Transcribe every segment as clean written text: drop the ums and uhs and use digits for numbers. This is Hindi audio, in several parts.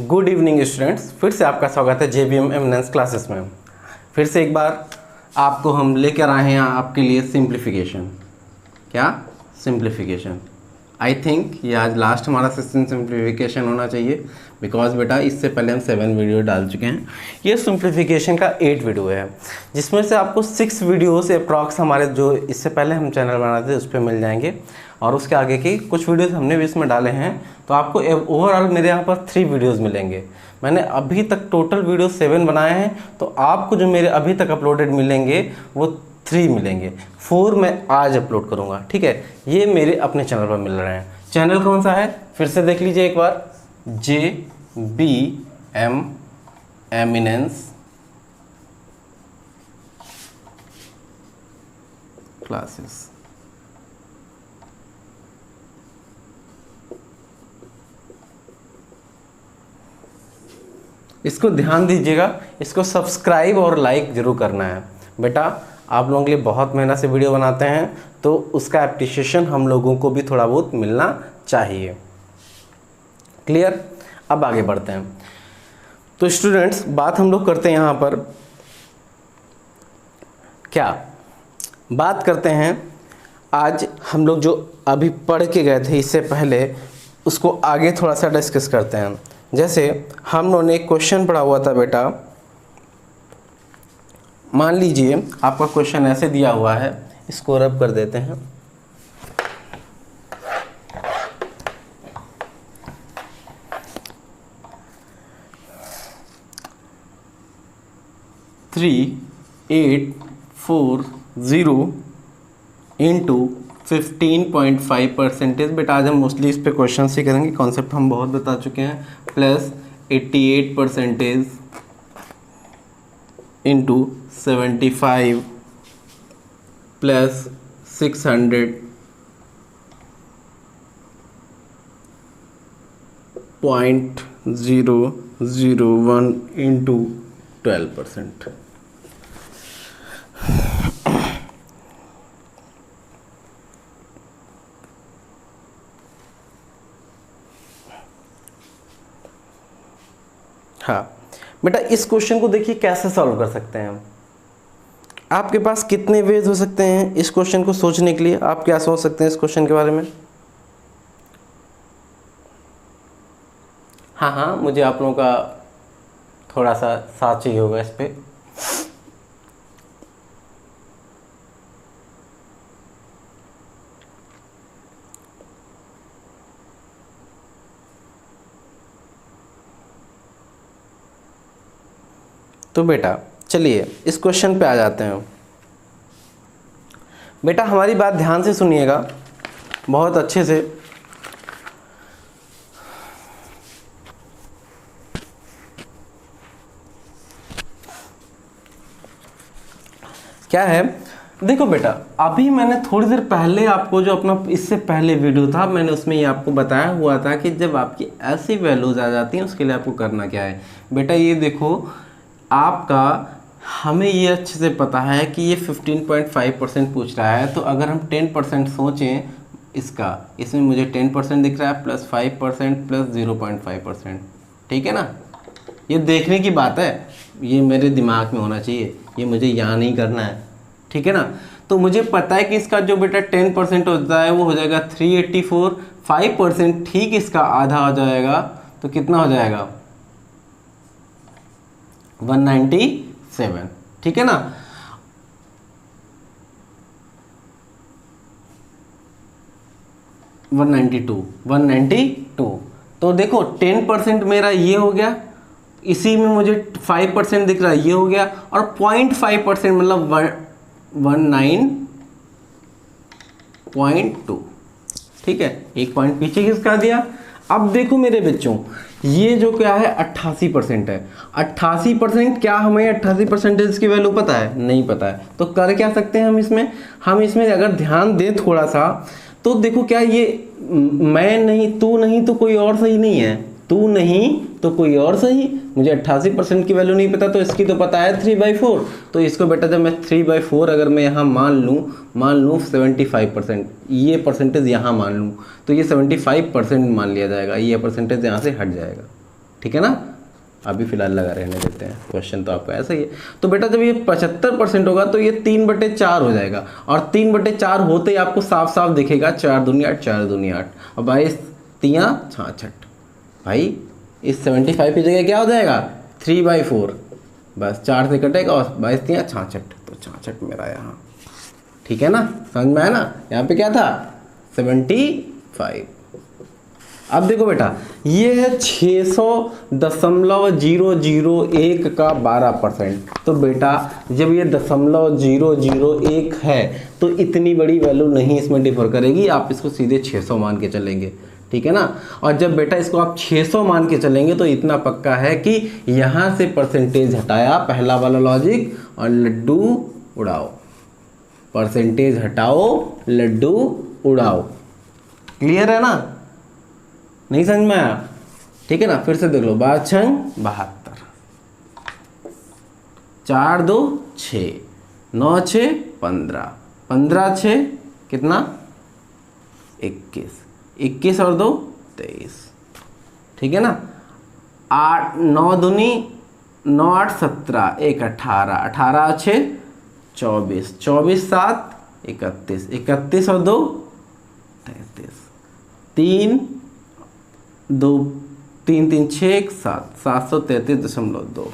गुड इवनिंग स्टूडेंट्स, फिर से आपका स्वागत है JBM एमिनेंस क्लासेस में। फिर से एक बार आपको हम लेकर आए हैं आपके लिए सिंप्लीफिकेशन। क्या सिंप्लीफिकेशन? आई थिंक ये आज लास्ट हमारा सेशन सिंप्लीफिकेशन होना चाहिए, बिकॉज बेटा इससे पहले हम 7 वीडियो डाल चुके हैं। ये सिंप्लीफिकेशन का 8 वीडियो है, जिसमें से आपको 6 वीडियो से अप्रॉक्स हमारे जो इससे पहले हम चैनल बनाते थे उस पर मिल जाएंगे, और उसके आगे की कुछ वीडियोस हमने भी इसमें डाले हैं। तो आपको ओवरऑल मेरे यहाँ पर 3 वीडियोस मिलेंगे। मैंने अभी तक टोटल वीडियो 7 बनाए हैं, तो आपको जो मेरे अभी तक अपलोडेड मिलेंगे वो 3 मिलेंगे। 4 मैं आज अपलोड करूँगा, ठीक है। ये मेरे अपने चैनल पर मिल रहे हैं। चैनल कौन सा है फिर से देख लीजिए एक बार, JBM एमिनेंस क्लासेस। इसको ध्यान दीजिएगा, इसको सब्सक्राइब और लाइक ज़रूर करना है बेटा। आप लोगों के लिए बहुत मेहनत से वीडियो बनाते हैं, तो उसका एप्रिसिएशन हम लोगों को भी थोड़ा बहुत मिलना चाहिए। क्लियर? अब आगे बढ़ते हैं। तो स्टूडेंट्स, बात हम लोग करते हैं यहाँ पर, क्या बात करते हैं आज हम लोग जो अभी पढ़ के गए थे इससे पहले, उसको आगे थोड़ा सा डिस्कस करते हैं। जैसे हम लोगों ने एक क्वेश्चन पढ़ा हुआ था बेटा, मान लीजिए आपका क्वेश्चन ऐसे दिया हुआ है, इसको रब कर देते हैं। Three 840 into 15.5%। बेटा आज हम मोस्टली इस पे क्वेश्चन ही करेंगे, कॉन्सेप्ट हम बहुत बता चुके हैं। Plus 88% into 75 plus 600.001 into 12%। हाँ बेटा, इस क्वेश्चन को देखिए कैसे सॉल्व कर सकते हैं हम। आपके पास कितने वेज हो सकते हैं इस क्वेश्चन को सोचने के लिए? आप क्या सोच सकते हैं इस क्वेश्चन के बारे में? हाँ, मुझे आप लोगों का थोड़ा सा साथ चाहिए होगा इस पे। तो बेटा चलिए इस क्वेश्चन पे आ जाते हैं। बेटा हमारी बात ध्यान से सुनिएगा, बहुत अच्छे से। क्या है, देखो बेटा, अभी मैंने थोड़ी देर पहले आपको जो अपना इससे पहले वीडियो था, मैंने उसमें ये आपको बताया हुआ था कि जब आपकी ऐसी वैल्यूज आ जाती हैं उसके लिए आपको करना क्या है। बेटा ये देखो, आपका हमें ये अच्छे से पता है कि ये 15.5% पूछ रहा है, तो अगर हम 10% सोचें इसका, इसमें मुझे 10% दिख रहा है, प्लस 5% प्लस 0.5%, ठीक है ना। ये देखने की बात है, ये मेरे दिमाग में होना चाहिए, ये मुझे यहाँ नहीं करना है, ठीक है ना। तो मुझे पता है कि इसका जो बेटा 10% होता है वो हो जाएगा 384, 5% ठीक इसका आधा हो जाएगा, तो कितना हो जाएगा 197, ठीक है ना। वन 192। तो देखो 10% मेरा ये हो गया, इसी में मुझे 5% दिख रहा है, ये हो गया, और 0.5% मतलब 19.2, ठीक है। एक पॉइंट पीछे किसका दिया। अब देखो मेरे बच्चों, ये जो क्या है 88% है। 88% क्या हमें 88% की वैल्यू पता है? नहीं पता है। तो कर क्या सकते हैं हम इसमें अगर ध्यान दें थोड़ा सा, तो देखो क्या ये मैं नहीं, तू नहीं तो कोई और सही नहीं है, तू नहीं तो कोई और सही। मुझे 88% की वैल्यू नहीं पता, तो इसकी तो पता है 3/4। तो इसको बेटा जब मैं 3/4 अगर मैं यहाँ मान लूँ 75%, ये परसेंटेज यहाँ मान लूँ, तो ये 75% मान लिया जाएगा, ये परसेंटेज यहाँ से हट जाएगा, ठीक है ना। अभी फिलहाल लगा रहने देते हैं, क्वेश्चन तो आपका ऐसा ही है। तो बेटा जब ये 75% होगा तो ये 3/4 हो जाएगा, और 3/4 होते ही आपको साफ साफ दिखेगा 4 दूनी 8, 4 दूनी 8 और 22 तियाँ 66। भाई इस 75 की जगह क्या हो जाएगा 3/4, बस 4 से कटेगा और 22 तियाँ 66, तो 66 मेरा यहाँ। ठीक है ना, समझ में आया ना। यहाँ पे क्या था 75। अब देखो बेटा ये है 600.001 का 12%। तो बेटा जब ये 0.001 है तो इतनी बड़ी वैल्यू नहीं इसमें डिफर करेगी, आप इसको सीधे 600 मान के चलेंगे। ठीक है ना। और जब बेटा इसको आप 600 मान के चलेंगे तो इतना पक्का है कि यहाँ से परसेंटेज हटाया, पहला वाला लॉजिक, और लड्डू उड़ाओ। परसेंटेज हटाओ, लड्डू उड़ाओ। क्लियर है ना, नहीं समझ में आया। ठीक है ना, फिर से देख लो। 12 छंग 72, 4 2 6, 9 6 15, 15 6 कितना 21, 21 और 2 23। ठीक है ना। 8 9 दूनी 9 8 17, 1 18, 18 6 24, 24 7 31, 31 और 2 33, 3 2 3 3 6 7, 733.2।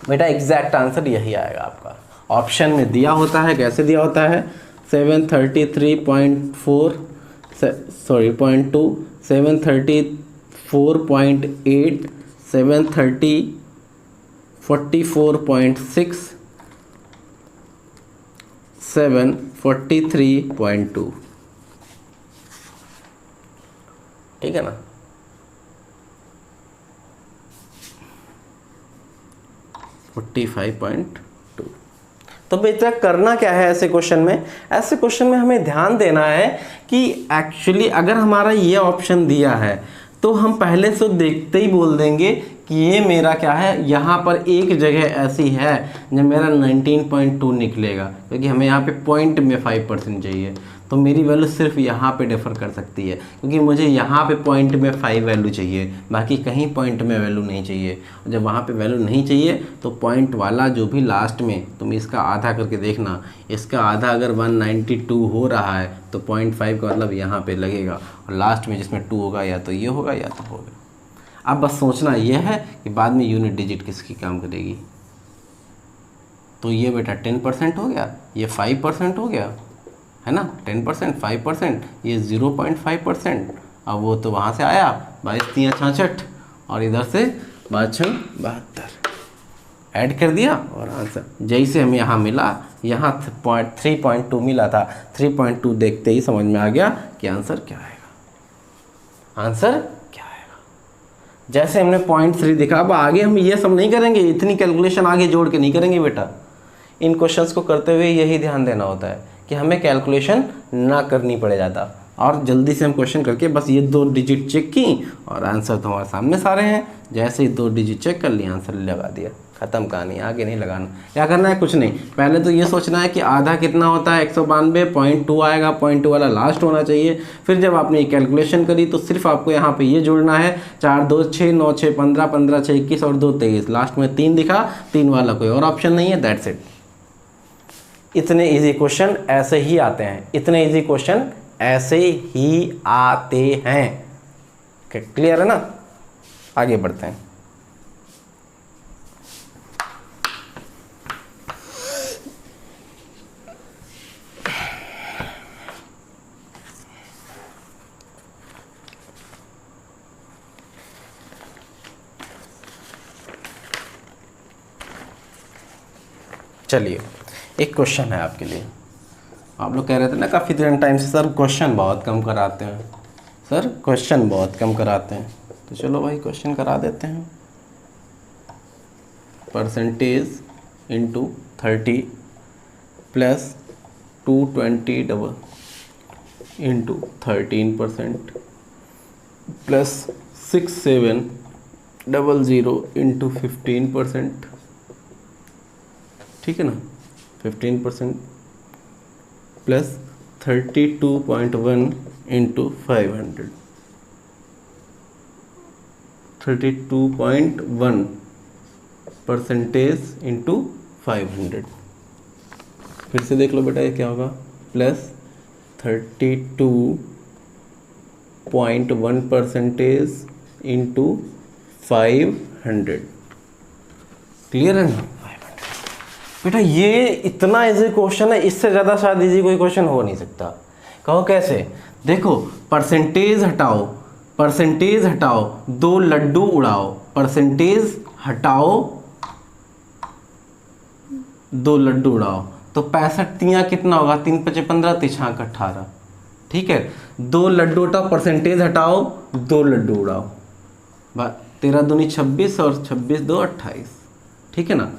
बेटा एग्जैक्ट आंसर यही आएगा आपका। ऑप्शन में दिया होता है, कैसे दिया होता है 733.4 सॉरी 0.2, 734.8, 730 44.6, 743.2। ठीक है ना। $45.2। तो बेटा करना क्या है ऐसे क्वेश्चन में, ऐसे क्वेश्चन में हमें ध्यान देना है कि एक्चुअली अगर हमारा ये ऑप्शन दिया है तो हम पहले से देखते ही बोल देंगे कि ये मेरा क्या है, यहाँ पर एक जगह ऐसी है जब मेरा 19.2 निकलेगा, क्योंकि हमें यहाँ पे पॉइंट में 5% चाहिए। तो मेरी वैल्यू सिर्फ यहाँ पे डिफर कर सकती है, क्योंकि मुझे यहाँ पे पॉइंट में 5 वैल्यू चाहिए, बाकी कहीं पॉइंट में वैल्यू नहीं चाहिए। जब वहाँ पे वैल्यू नहीं चाहिए तो पॉइंट वाला जो भी लास्ट में, तुम इसका आधा करके देखना, इसका आधा अगर 192 हो रहा है तो 0.5 का मतलब यहाँ पे लगेगा, और लास्ट में जिसमें 2 होगा या तो ये होगा या तो होगा। अब बस सोचना यह है कि बाद में यूनिट डिजिट किसकी काम करेगी। तो ये बेटा 10% हो गया, ये 5% हो गया, है ना। 10% 5%, ये 0.5%। अब वो तो वहाँ से आया 22 3 66 और इधर से 5 6 72 ऐड कर दिया और आंसर जैसे हमें यहाँ मिला, यहाँ 3.2 मिला था, 3.2 देखते ही समझ में आ गया कि आंसर क्या आएगा। आंसर क्या आएगा, जैसे हमने 0.3 दिखा। अब आगे हम ये सब नहीं करेंगे, इतनी कैलकुलेशन आगे जोड़ के नहीं करेंगे बेटा। इन क्वेश्चंस को करते हुए यही ध्यान देना होता है कि हमें कैलकुलेशन ना करनी पड़े ज़्यादा, और जल्दी से हम क्वेश्चन करके बस ये 2 डिजिट चेक की और आंसर तो हमारे सामने सारे हैं। जैसे ही 2 डिजिट चेक कर लिया, आंसर लगा दिया, ख़त्म कहानी, आगे नहीं लगाना। क्या करना है, कुछ नहीं, पहले तो ये सोचना है कि आधा कितना होता है 192, 0.2 आएगा, 0.2 वाला लास्ट होना चाहिए। फिर जब आपने ये कैलकुलेशन करी तो सिर्फ आपको यहाँ पे ये जोड़ना है, 4 2 6 9 6 15, 15 6 21 और 2 23, लास्ट में 3 दिखा, 3 वाला कोई और ऑप्शन नहीं है, दैट्स इट। इतने इजी क्वेश्चन ऐसे ही आते हैं, इतने इजी क्वेश्चन ऐसे ही आते हैं। क्लियर है ना, आगे बढ़ते हैं। चलिए एक क्वेश्चन है आपके लिए। आप लोग कह रहे थे ना काफ़ी टाइम से सर क्वेश्चन बहुत कम कराते हैं, सर क्वेश्चन बहुत कम कराते हैं, तो चलो भाई क्वेश्चन करा देते हैं। Percentage into 30 plus 220 double into 13% plus 6700 into 15%। ठीक है ना, 15% प्लस 32.1 इंटू 500। 32.1% इंटू 500। फिर से देख लो बेटा ये क्या होगा, प्लस 32.1% इंटू 500। क्लियर है ना बेटा? ये इतना इजी क्वेश्चन है, इससे ज़्यादा शायद इजी कोई क्वेश्चन हो नहीं सकता। कहो कैसे? देखो परसेंटेज हटाओ, परसेंटेज हटाओ, 2 लड्डू उड़ाओ, परसेंटेज हटाओ 2 लड्डू उड़ाओ, तो 65 तियाँ कितना होगा? 3 5 15, 3 6 18। ठीक है, 2 लड्डू उठाओ, परसेंटेज हटाओ, 2 लड्डू उड़ाओ, 13 दूनी 26 और 26 2 28। ठीक है ना?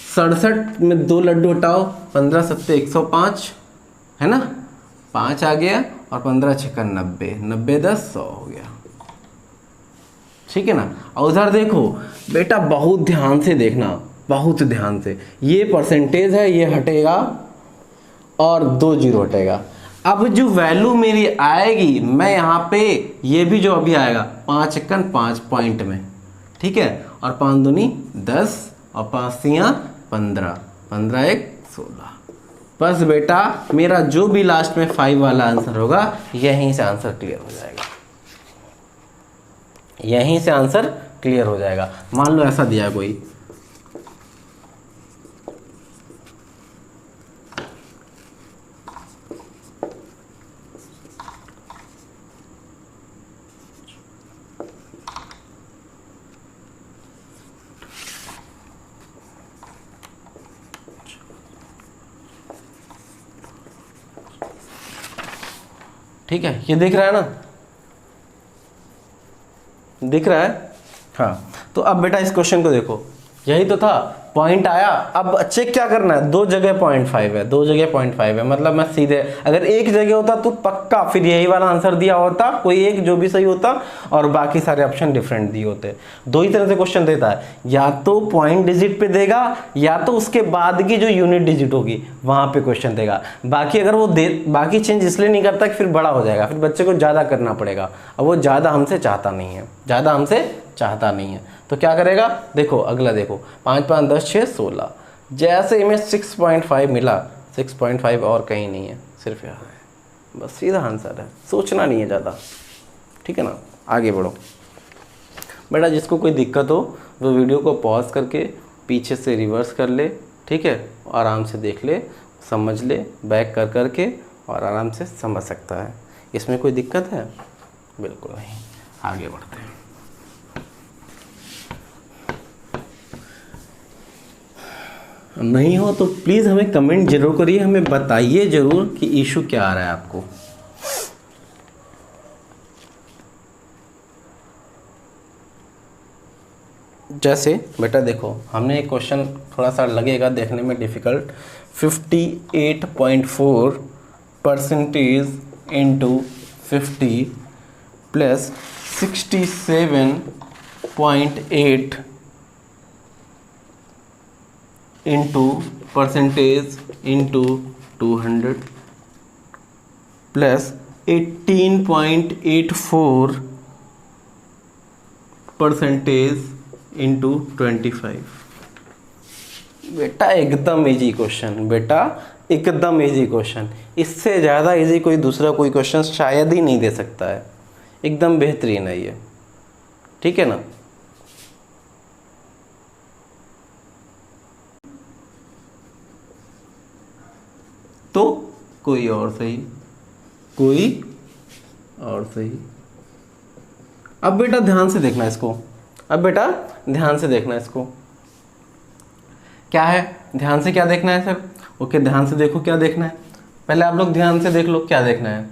67 में 2 लड्डू हटाओ, 15 7 105 है ना, 5 आ गया, और 15 6 90, 90 10 100 हो गया। ठीक है ना? और उधर देखो बेटा, बहुत ध्यान से देखना, बहुत ध्यान से, ये परसेंटेज है, ये हटेगा और 2 जीरो हटेगा। अब जो वैल्यू मेरी आएगी, मैं यहाँ पे ये भी जो अभी आएगा 5 1 5 पॉइंट में, ठीक है, और 5 दूनी 10 और 5 तियाँ 15, 15 1 16। बस बेटा मेरा जो भी लास्ट में 5 वाला आंसर होगा, यहीं से आंसर क्लियर हो जाएगा, यहीं से आंसर क्लियर हो जाएगा। मान लो ऐसा दिया कोई, ठीक है, ये दिख रहा है ना, दिख रहा है? हाँ, तो अब बेटा इस क्वेश्चन को देखो, यही तो था, पॉइंट आया। अब चेक क्या करना है, 2 जगह 0.5 है, 2 जगह 0.5 है, मतलब मैं सीधे, अगर एक जगह होता तो पक्का फिर यही वाला आंसर दिया होता, कोई एक जो भी सही होता, और बाकी सारे ऑप्शन डिफरेंट दिए होते। 2 ही तरह से क्वेश्चन देता है, या तो पॉइंट डिजिट पे देगा, या तो उसके बाद की जो यूनिट डिजिट होगी वहां पे क्वेश्चन देगा। बाकी अगर वो बाकी चेंज इसलिए नहीं करता कि फिर बड़ा हो जाएगा, फिर बच्चे को ज़्यादा करना पड़ेगा, और वो ज़्यादा हमसे चाहता नहीं है, ज़्यादा हमसे चाहता नहीं है। तो क्या करेगा, देखो अगला देखो, 5 5 10 6 16, जैसे इमें 6.5 मिला, 6.5 और कहीं नहीं है, सिर्फ यहाँ है, बस सीधा आंसर है, सोचना नहीं है ज़्यादा। ठीक है ना? आगे बढ़ो बेटा, जिसको कोई दिक्कत हो वो वीडियो को पॉज करके पीछे से रिवर्स कर ले, ठीक है, आराम से देख ले, समझ ले, बैक कर करके, और आराम से समझ सकता है। इसमें कोई दिक्कत है? बिल्कुल नहीं। आगे बढ़ते हैं। नहीं हो तो प्लीज़ हमें कमेंट जरूर करिए, हमें बताइए ज़रूर कि इशू क्या आ रहा है आपको। जैसे बेटा देखो, हमने एक क्वेश्चन थोड़ा सा लगेगा देखने में difficult, 58.4% into 50 plus 67.8 into percentage into 200 plus 18.84% into 25। बेटा एकदम इजी क्वेश्चन, बेटा एकदम इजी क्वेश्चन, इससे ज़्यादा इजी कोई दूसरा कोई क्वेश्चन शायद ही नहीं दे सकता है, एकदम बेहतरीन है ये। ठीक है ना? तो कोई और सही, कोई और सही। अब बेटा ध्यान से देखना इसको, अब बेटा ध्यान से देखना इसको, क्या है, ध्यान से क्या देखना है सर? ओके, ध्यान से देखो क्या देखना है, पहले आप लोग ध्यान से देख लो क्या देखना है।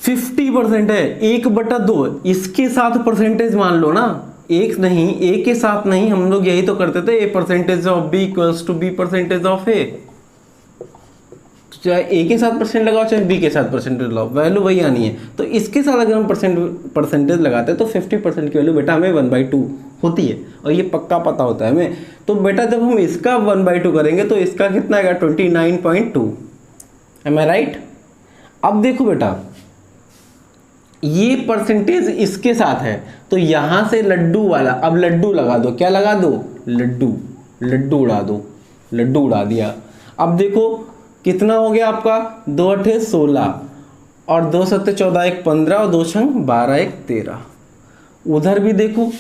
50% है, 1/2, इसके साथ परसेंटेज मान लो ना, एक नहीं, ए के साथ नहीं, हम लोग यही तो करते थे, A percentage of B equals to B percentage of A. चाहे ए के साथ परसेंट लगाओ, चाहे बी के साथ परसेंटेज लगाओ, वैल्यू वही आनी है। तो इसके साथ अगर हम परसेंटेज लगाते हैं तो 50% की वैल्यू बेटा हमें 1/2 होती है, और ये पक्का पता होता है हमें। तो बेटा जब हम इसका 1/2 करेंगे तो इसका कितना आएगा, 29.2। एम आई राइट? अब देखो बेटा, ये परसेंटेज इसके साथ है, तो यहाँ से लड्डू वाला, अब लड्डू लगा दो, क्या लगा दो, लड्डू, लड्डू उड़ा दो, लड्डू उड़ा दिया। अब देखो कितना हो गया आपका, 2 8 16 और 2 7 14 1 15 और 2 6 12 1 13। उधर भी देखो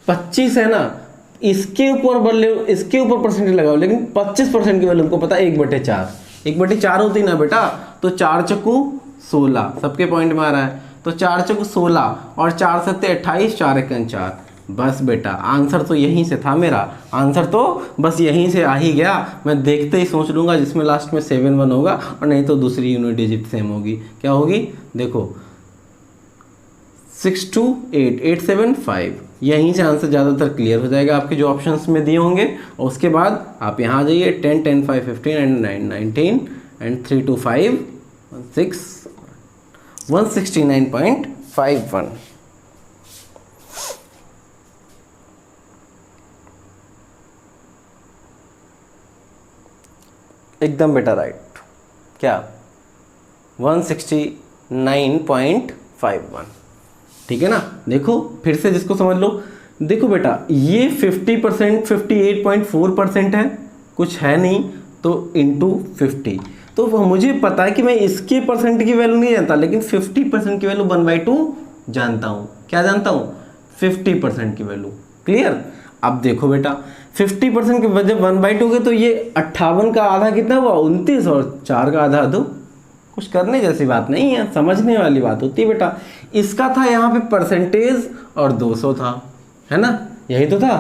25 है ना, इसके ऊपर इसके ऊपर परसेंटेज लगाओ, लेकिन 25% की वैल्यू हमको पता है 1/4, 1/4 होती ना बेटा, तो 4 चक्कू 16, सबके पॉइंट में आ रहा है, तो 4 चक्कू 16 और 4 7 28, 4 1 4। बस बेटा आंसर तो यहीं से था, मेरा आंसर तो बस यहीं से आ ही गया। मैं देखते ही सोच लूँगा जिसमें लास्ट में 7 1 होगा, और नहीं तो दूसरी यूनिट डिजिट सेम होगी। क्या होगी, देखो 6 2 8 8 7 5, यहीं से आंसर ज़्यादातर क्लियर हो जाएगा आपके जो ऑप्शंस में दिए होंगे। और उसके बाद आप यहाँ आ जाइए, 10 10 5 15 एंड 9 19 एंड 3 2 5 6 169.51। एकदम बेटा राइट, क्या 169.51, ठीक है ना। देखो फिर से जिसको समझ लो, देखो बेटा ये 50% 58.4% है, कुछ है नहीं, तो इंटू 50, तो मुझे पता है कि मैं इसके परसेंट की वैल्यू नहीं जानता, लेकिन 50% की वैल्यू 1/2 जानता हूँ। क्या जानता हूँ, 50% की वैल्यू। क्लियर। अब देखो बेटा 50% की वजह 1/2 के, तो ये 58 का आधा कितना हुआ, 29, और 4 का आधा 2। कुछ करने जैसी बात नहीं है, समझने वाली बात होती है बेटा। इसका था यहाँ पे परसेंटेज और 200 था, है ना, यही तो था।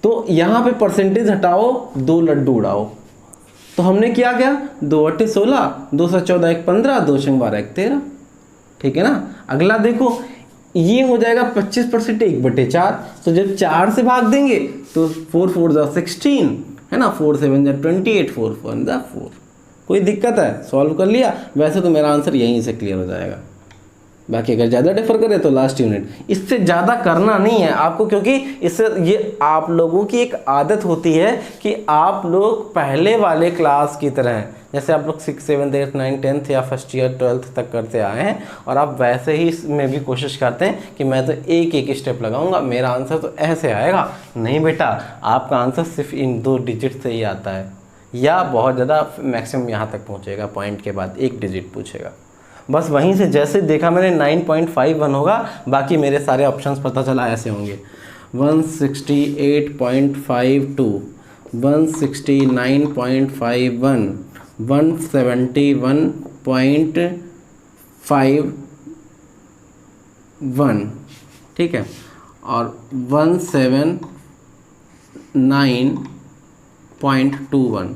तो यहाँ पे परसेंटेज हटाओ, 2 लड्डू उड़ाओ, तो हमने क्या किया, 2 8 16, 2 7 14 1 15, 2 6 12 1 13, ठीक है ना। अगला देखो ये हो जाएगा 25%, 1/4, तो जब 4 से भाग देंगे तो 4 4 16, है ना, 4 7 28, 4 4 4। कोई दिक्कत है, सॉल्व कर लिया। वैसे तो मेरा आंसर यहीं से क्लियर हो जाएगा, बाकी अगर ज़्यादा डिफर करे तो लास्ट यूनिट। इससे ज़्यादा करना नहीं है आपको, क्योंकि इससे ये आप लोगों की एक आदत होती है कि आप लोग पहले वाले क्लास की तरह, जैसे आप लोग 6 7 8 9 10th या फर्स्ट ईयर 12th तक करते आए हैं, और आप वैसे ही इसमें भी कोशिश करते हैं कि मैं तो एक एक स्टेप लगाऊंगा, मेरा आंसर तो ऐसे आएगा। नहीं बेटा, आपका आंसर सिर्फ इन 2 डिजिट से ही आता है, या बहुत ज़्यादा मैक्सिमम यहाँ तक पहुँचेगा, पॉइंट के बाद 1 डिजिट पूछेगा। बस वहीं से जैसे देखा मैंने 9.51 होगा, बाकी मेरे सारे ऑप्शंस पता चला ऐसे होंगे, 168.52, 169.51, 171.51, ठीक है, और 179.21।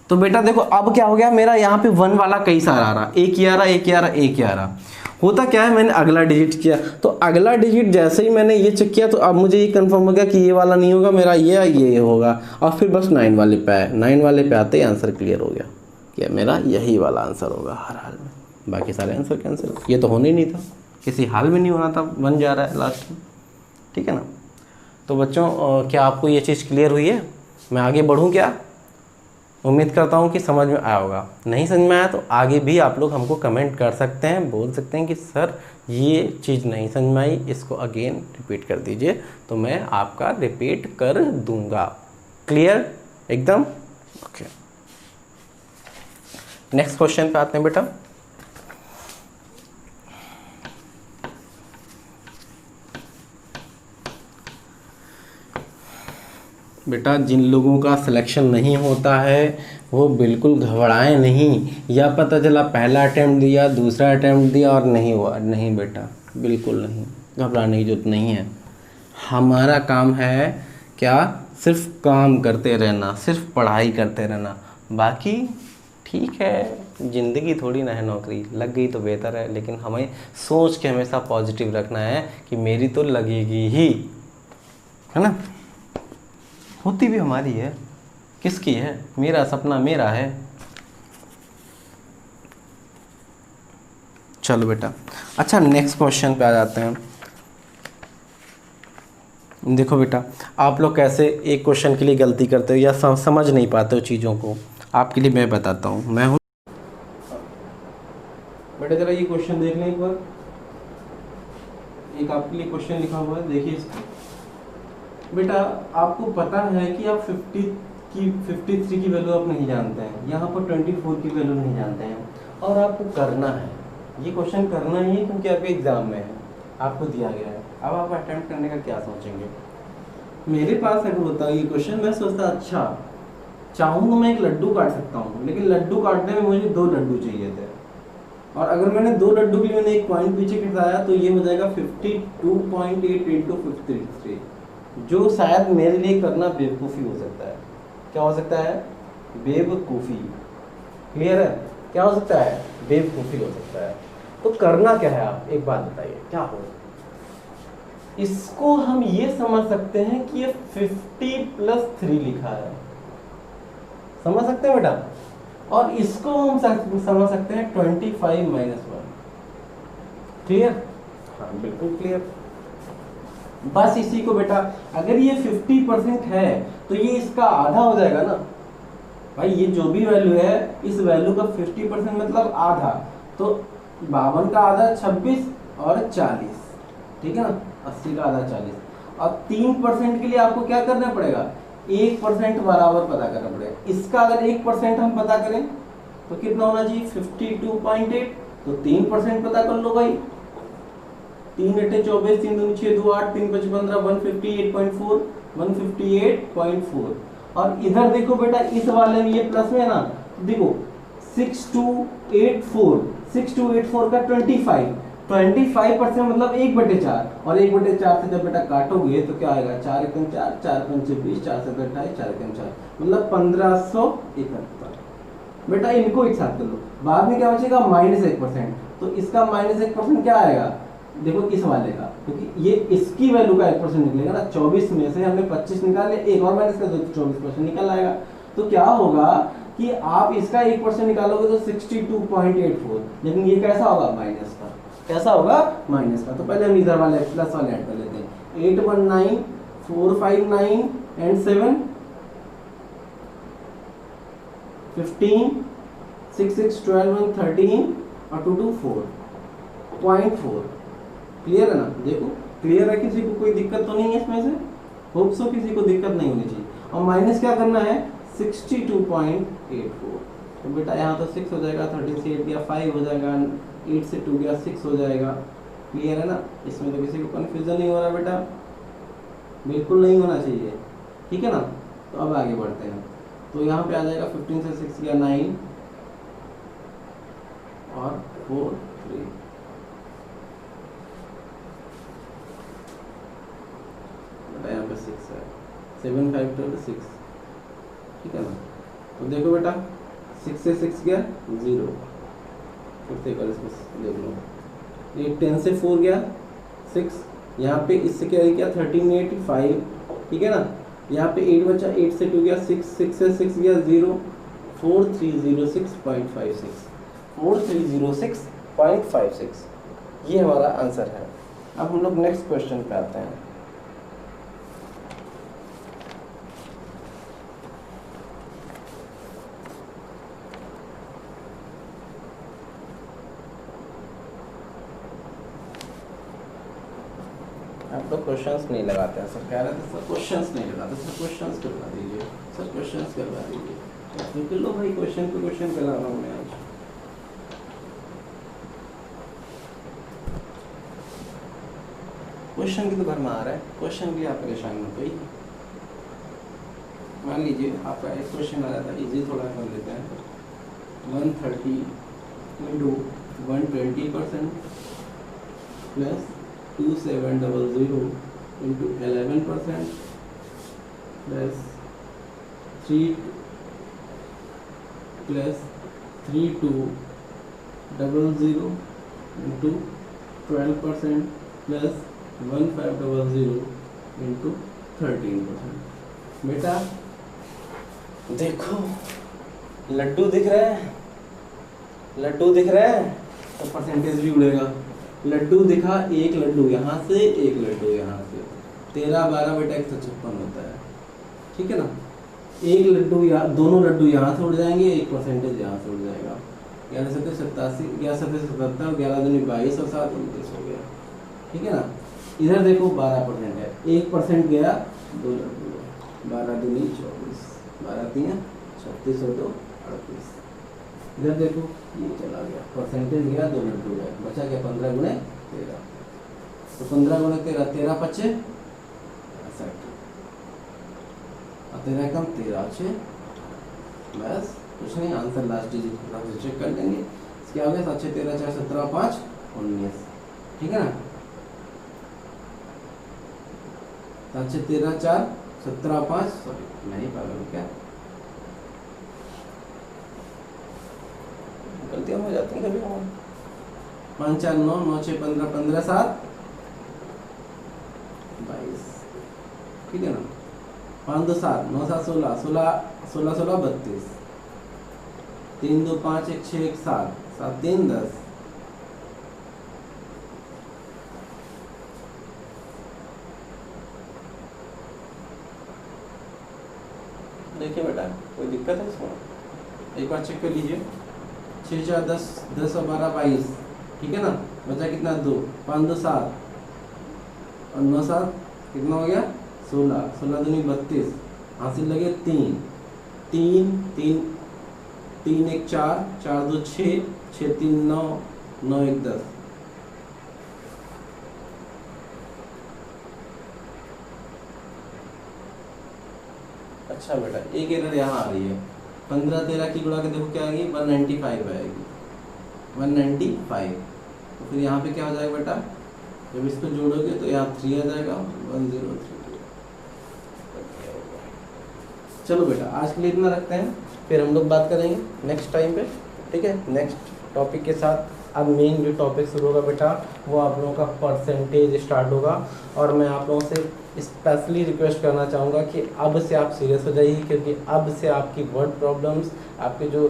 तो बेटा देखो अब क्या हो गया, मेरा यहाँ पे 1 वाला कई सारा आ रहा, एक ही आ रहा, एक ही आ रहा, एक ही आ रहा। होता क्या है, मैंने अगला डिजिट किया, तो अगला डिजिट जैसे ही मैंने ये चेक किया, तो अब मुझे ये कंफर्म हो गया कि ये वाला नहीं होगा, मेरा ये होगा, और फिर बस 9 वाले पे आए, 9 वाले पे आते ही आंसर क्लियर हो गया कि मेरा यही वाला आंसर होगा हर हाल में। बाकी सारे आंसर कैंसिल, ये तो होने ही नहीं था, किसी हाल में नहीं होना था, बन जा रहा है लास्ट में, ठीक है ना। तो बच्चों क्या आपको ये चीज़ क्लियर हुई है, मैं आगे बढ़ूँ क्या। उम्मीद करता हूँ कि समझ में आया होगा। नहीं समझ में आया तो आगे भी आप लोग हमको कमेंट कर सकते हैं, बोल सकते हैं कि सर ये चीज़ नहीं समझ में आई, इसको अगेन रिपीट कर दीजिए, तो मैं आपका रिपीट कर दूंगा। क्लियर एकदम, ओके। नेक्स्ट क्वेश्चन पे आते हैं बेटा। बेटा जिन लोगों का सिलेक्शन नहीं होता है वो बिल्कुल घबराएं नहीं, या पता चला पहला अटैम्प्ट दिया, दूसरा अटैम्प्ट दिया और नहीं हुआ, नहीं बेटा बिल्कुल नहीं, घबराने की जरूरत नहीं है। हमारा काम है क्या, सिर्फ काम करते रहना, सिर्फ पढ़ाई करते रहना, बाकी ठीक है, ज़िंदगी थोड़ी ना है नौकरी, लग गई तो बेहतर है, लेकिन हमें सोच के हमेशा पॉजिटिव रखना है कि मेरी तो लगेगी ही, है ना। होती भी हमारी है, किसकी है, मेरा सपना मेरा है। चलो बेटा, अच्छा नेक्स्ट क्वेश्चन पे आ जाते हैं। देखो बेटा आप लोग कैसे एक क्वेश्चन के लिए गलती करते हो या समझ नहीं पाते हो चीज़ों को, आपके लिए मैं बताता हूँ। मैं हूँ बेटा, जरा ये क्वेश्चन देख लें एक बार। एक आपके लिए क्वेश्चन लिखा हुआ है, देखिए इसको। बेटा आपको पता है कि आप 53 की वैल्यू आप नहीं जानते हैं, यहाँ पर 24 की वैल्यू नहीं जानते हैं, और आपको करना है, ये क्वेश्चन करना ही है क्योंकि आपके एग्जाम में है, आपको दिया गया है। अब आप अटेम्प्ट करने का क्या सोचेंगे? मेरे पास अगर होता ये क्वेश्चन, मैं सोचता अच्छा चाहूँ तो मैं एक लड्डू काट सकता हूँ, लेकिन लड्डू काटने में मुझे 2 लड्डू चाहिए थे, और अगर मैंने 2 लड्डू के लिए मैंने एक पॉइंट पीछे खिसकाया तो ये हो जाएगा 52.8 इंटू 53, जो शायद मेरे लिए करना बेवकूफ़ी हो सकता है। क्या हो सकता है? बेवकूफ़ी। क्लियर है? क्या हो सकता है? बेवकूफ़ी हो सकता है। तो करना क्या है, आप एक बात बताइए क्या हो? इसको हम ये समझ सकते हैं कि ये 50 + 3 लिखा है, समझ सकते हैं बेटा? और इसको हम समझ सकते हैं 25 - 1। क्लियर? हाँ बिल्कुल क्लियर। बस इसी को बेटा, अगर ये 50% है तो ये इसका आधा हो जाएगा ना भाई। ये जो भी वैल्यू है, इस वैल्यू का 50% मतलब आधा, तो 52 का आधा 26 और 40, ठीक है ना, 80 का आधा 40। और 3% के लिए आपको क्या करना पड़ेगा? 1% बराबर पता करना पड़ेगा। इसका अगर 1% हम पता करें तो कितना होना चाहिए? 52.8। तो 3% पता कर लो भाई। 3 × 24, 3 दूनी 6, 2 8, 3 × 5 15, 158.4, 158.4। और इधर देखो बेटा, इस वाले में ये प्लस में है ना, देखो 6284, 6284 का 25% मतलब 1/4, और 1/4 से जब बेटा काटोगे तो क्या आएगा? 4 × 4, 4 × 5 20, 4 × 7 28, 4 × 4 मतलब 1571। बेटा इनको एक साथ कर लो, बाद में क्या बचेगा? -1%। तो इसका -1% क्या आएगा? देखो इस वाले का, क्योंकि ये इसकी वैल्यू का 1% निकलेगा ना। 24 में से हमने 25 निकाले, एक और माइनस कर दो तो 24% निकल आएगा। तो क्या होगा कि आप इसका 1% निकालोगे तो 62.84, लेकिन ये कैसा होगा? माइनस का। कैसा होगा? माइनस का। तो पहले हम इधर वाले प्लस वाले ऐड कर लेते हैं। 819, 459 एंड 7, 15, 6 6 12 1 13 और 2 2 4.4। क्लियर है ना? देखो क्लियर है, किसी को कोई दिक्कत तो नहीं है इसमें से? होप सो किसी को दिक्कत नहीं होनी चाहिए। और माइनस क्या करना है? 62.84। तो बेटा यहाँ तो 6 हो जाएगा, 13 से 8 गया 5 हो जाएगा, 8 से 2 गया 6 हो जाएगा। क्लियर है ना? इसमें तो किसी को कन्फ्यूजन नहीं हो रहा बेटा, बिल्कुल नहीं होना चाहिए, ठीक है ना? तो अब आगे बढ़ते हैं। तो यहाँ पे आ जाएगा 15 से 6 गया 9 और 4 3। बेटा यहाँ पे 6 है, 7 5 12 6, ठीक है ना? तो देखो बेटा 6 से 6 गया 0, फिर से कर इसको देख लो। ये 10 से 4 गया 6, यहाँ पे इससे क्या गया 13 8 5, ठीक है ना? यहाँ पे 8 बचा, 8 से 2 गया 6, 6 से 6 गया 0, 4306.56, 4306.56, ये हमारा आंसर है। अब हम लोग नेक्स्ट क्वेश्चन पे आते हैं। आप लोग क्वेश्चंस नहीं लगाते हैं, सर कह रहे थे सर क्वेश्चंस नहीं लगाते, सर क्वेश्चंस करवा दीजिए, सर क्वेश्चंस करवा दीजिए। तो लो भाई क्वेश्चन पे क्वेश्चन करा रहा हूँ मैं आज। क्वेश्चन की तो घर में आ रहा है, क्वेश्चन की आप परेशान मत होइए। मान लीजिए आपका एक क्वेश्चन आ रहा था, इजी थोड़ा कर लेते हैं। 130 into 120% plus 2700 into 11% plus 3 plus 3200 into 12% plus 1500 into 13%। बेटा देखो लड्डू दिख रहे हैं, लड्डू दिख रहे हैं तो परसेंटेज भी उड़ेगा। लड्डू दिखा, एक लड्डू यहाँ से, एक लड्डू यहाँ से, 13 12 बेटा 156 होता है, ठीक है ना? एक लड्डू या दोनों लड्डू यहाँ से उड़ जाएंगे, एक परसेंटेज यहाँ से उड़ जाएगा। 11 7 87, 11 7 77, 11 दूनी 22 और 7 29 हो गया, ठीक है ना? इधर देखो 12% है, 1% गया 2 लड्डू, 12 दूनी 24, 12 3 36 और 2 38। इधर देखो ये चला गया, परसेंटेज गया 2 लड्डू गया, बचा गया 15 गुणे 13। तो 15 गुणे 13, 13 पचे 60 और 13 कम 13 अच्छे, बस कुछ नहीं, आंसर लास्ट डिजिट चेक कर लेंगे। इसके आगे 7 6 13 4 17 5 19, ठीक है ना। 7 6 13 4 17 5, सॉरी नहीं पागल क्या, गलतियां हो जाती हैं कभी कभार। 5 4 9 9 6 15 15 7 22, ठीक है ना। 5 2 7 9 7 16 16 16 16 32, 3 2 5 1 6 1 7 7 3 10। देखिए बेटा कोई दिक्कत है इसमें, एक बार चेक कर लीजिए। 6 4 10 10 और 12 22, ठीक है ना। बचा कितना 2, 5 2 7 और 9 7 कितना हो गया 16, 16 दूनी 32, हासिल लगे 3 3 3 3 1 4 4 2 6 6 3 9 9 1 10। अच्छा बेटा एक एरर यहाँ आ रही है, 15 13 की गुणा के देखो क्या आएगी 195 आएगी, 195। तो फिर यहाँ पे क्या हो जाएगा बेटा, जब इसको जोड़ोगे तो यहाँ 3 आ जाएगा, 103। चलो बेटा आज के लिए इतना रखते हैं, फिर हम लोग बात करेंगे नेक्स्ट टाइम पे, ठीक है, नेक्स्ट टॉपिक के साथ। अब मेन जो टॉपिक शुरू होगा बेटा वो आप लोगों का परसेंटेज स्टार्ट होगा, और मैं आप लोगों से स्पेशली रिक्वेस्ट करना चाहूँगा कि अब से आप सीरियस हो जाइए, क्योंकि अब से आपकी वर्ड प्रॉब्लम्स, आपके जो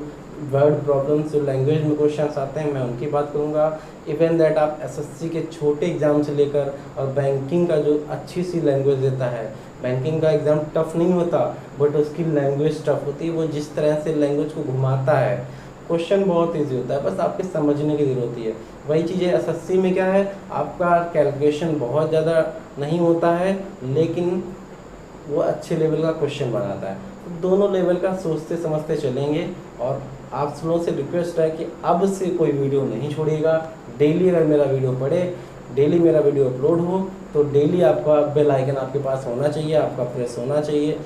वर्ड प्रॉब्लम्स जो लैंग्वेज में क्वेश्चंस आते हैं मैं उनकी बात करूँगा। इवन दैट आप एसएससी के छोटे एग्ज़ाम से लेकर और बैंकिंग का जो अच्छी सी लैंग्वेज देता है, बैंकिंग का एग्ज़ाम टफ नहीं होता बट उसकी लैंग्वेज टफ होती है, वो जिस तरह से लैंग्वेज को घुमाता है, क्वेश्चन बहुत इजी होता है, बस आपके समझने की ज़रूरत है। वही चीज़ है एसएससी में क्या है, आपका कैलकुलेशन बहुत ज़्यादा नहीं होता है लेकिन वो अच्छे लेवल का क्वेश्चन बनाता है। तो दोनों लेवल का सोचते समझते चलेंगे, और आप लोगों से रिक्वेस्ट है कि अब से कोई वीडियो नहीं छोड़िएगा। डेली अगर मेरा वीडियो पढ़े, डेली मेरा वीडियो अपलोड हो तो डेली आपका बेल आइकन आपके पास होना चाहिए, आपका प्रेस होना चाहिए।